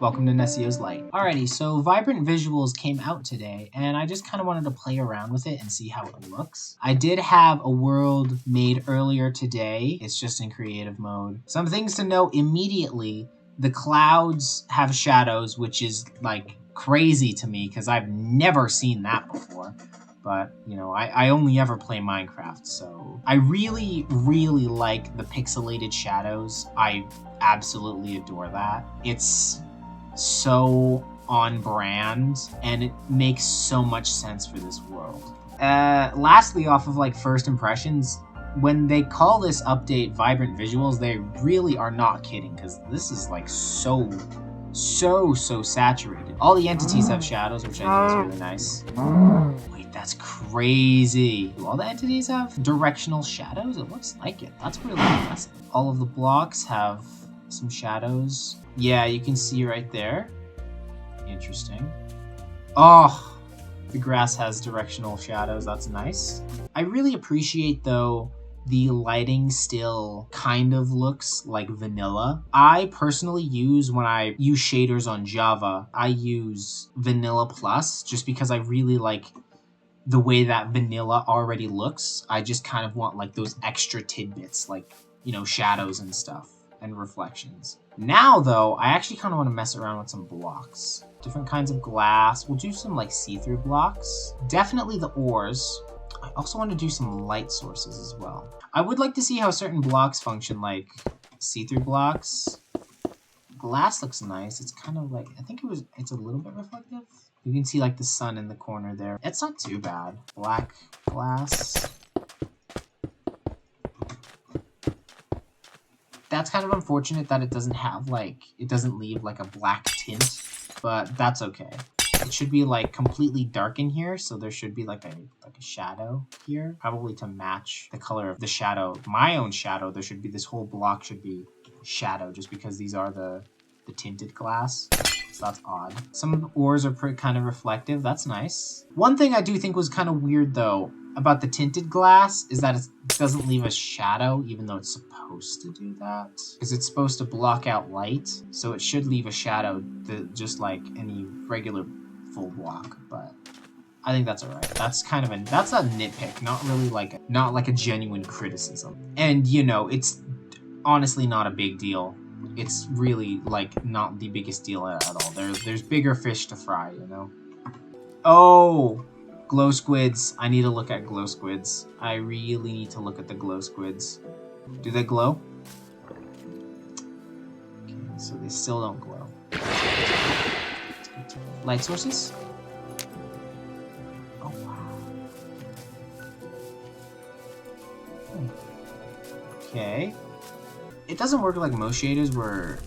Welcome to Nessio's Light. Alrighty, so Vibrant Visuals came out today, and I just kind of wanted to play around with it and see how it looks. I did have a world made earlier today. It's just in creative mode. Some things to note immediately. The clouds have shadows, which is like crazy to me because I've never seen that before. But, you know, I only ever play Minecraft, so I really, really like the pixelated shadows. I absolutely adore that. It's so on brand, and it makes so much sense for this world. Lastly, off of like first impressions, when they call this update Vibrant Visuals, they really are not kidding, because this is like so saturated. All the entities have shadows, which I think is really nice. Wait, that's crazy. Do all the entities have directional shadows? It looks like it. That's really impressive. All of the blocks have some shadows. Yeah, you can see right there. Interesting. Oh, the grass has directional shadows. That's nice. I really appreciate, though, the lighting still kind of looks like vanilla. I personally use, when I use shaders on Java, I use Vanilla Plus just because I really like the way that vanilla already looks. I just kind of want like those extra tidbits, like, you know, shadows and stuff and reflections. Now, though, I actually kind of want to mess around with some blocks. Different kinds of glass. We'll do some like see-through blocks. Definitely the ores. I also want to do some light sources as well. I would like to see how certain blocks function, like see-through blocks. Glass looks nice. It's kind of like, I think it's a little bit reflective. You can see like the sun in the corner there. It's not too bad. Black glass. That's kind of unfortunate that it doesn't have like, it doesn't leave like a black tint, but that's okay. It should be like completely dark in here, so there should be like a shadow here, probably to match the color of the shadow. My own shadow, there should be, this whole block should be shadow just because these are the tinted glass. So that's odd. Some of the ores are kind of reflective. That's nice. One thing I do think was kind of weird though about the tinted glass is that it doesn't leave a shadow, even though it's supposed to do that. Because it's supposed to block out light, so it should leave a shadow just like any regular full block, but I think that's alright. That's kind of that's a nitpick, not like a genuine criticism. And you know, it's honestly not a big deal. It's really like not the biggest deal at all. There's bigger fish to fry, you know. Oh, glow squids. I need to look at glow squids. I really need to look at the glow squids. Do they glow? Okay, so they still don't glow. Light sources? Oh, wow. Okay. It doesn't work like most shaders where,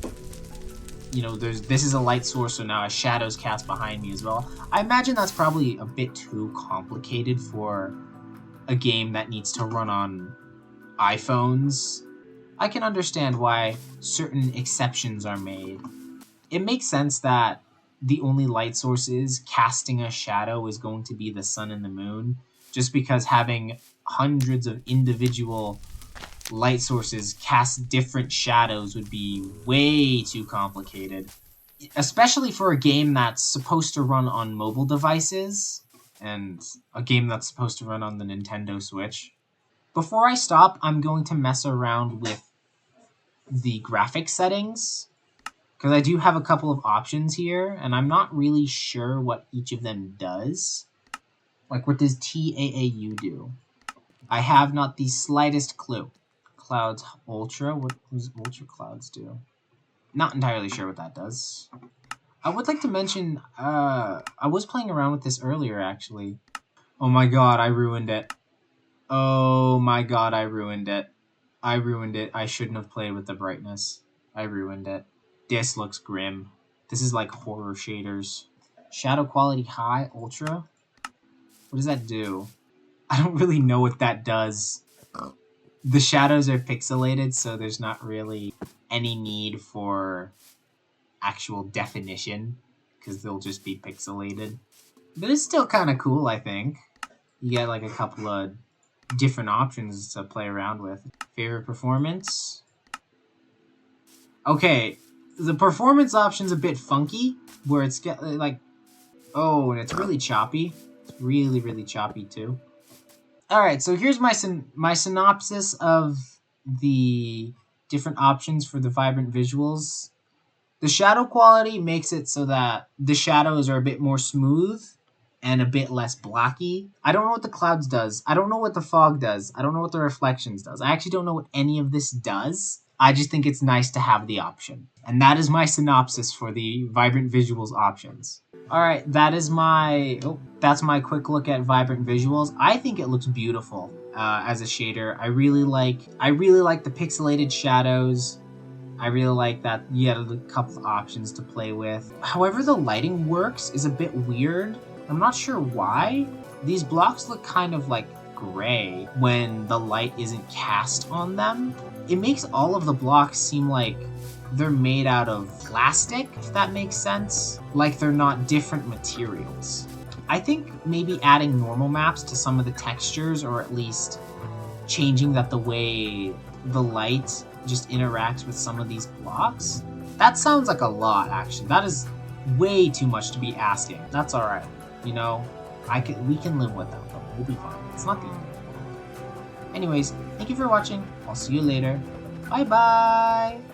you know, this is a light source, so now a shadow's cast behind me as well. I imagine that's probably a bit too complicated for a game that needs to run on iPhones. I can understand why certain exceptions are made. It makes sense that the only light source is casting a shadow is going to be the sun and the moon, just because having hundreds of individual light sources cast different shadows would be way too complicated. Especially for a game that's supposed to run on mobile devices, and a game that's supposed to run on the Nintendo Switch. Before I stop, I'm going to mess around with the graphics settings, because I do have a couple of options here, and I'm not really sure what each of them does. Like, what does TAAU do? I have not the slightest clue. Clouds Ultra? What does Ultra Clouds do? Not entirely sure what that does. I would like to mention, I was playing around with this earlier, actually. Oh my god, I ruined it. Oh my god, I ruined it. I ruined it. I shouldn't have played with the brightness. I ruined it. This looks grim. This is like horror shaders. Shadow quality high, ultra? What does that do? I don't really know what that does. The shadows are pixelated, so there's not really any need for actual definition, because they'll just be pixelated. But it's still kind of cool, I think. You get like a couple of different options to play around with. Favorite performance? Okay, The performance option's a bit funky, where it's like, oh, and it's really choppy. It's really, really choppy too. All right, so here's my synopsis of the different options for the vibrant visuals. The shadow quality makes it so that the shadows are a bit more smooth and a bit less blocky. I don't know what the clouds does. I don't know what the fog does. I don't know what the reflections does. I actually don't know what any of this does. I just think it's nice to have the option. And that is my synopsis for the vibrant visuals options. Alright, that's my quick look at vibrant visuals. I think it looks beautiful as a shader. I really like the pixelated shadows. I really like that you had a couple of options to play with. However, the lighting works is a bit weird. I'm not sure why. These blocks look kind of like gray when the light isn't cast on them. It makes all of the blocks seem like they're made out of plastic, if that makes sense. Like they're not different materials. I think maybe adding normal maps to some of the textures, or at least changing the way the light just interacts with some of these blocks. That sounds like a lot, actually. That is way too much to be asking. That's alright. You know, we can live without them. We'll be fine. It's not the end of the world. Anyways, thank you for watching. I'll see you later. Bye bye!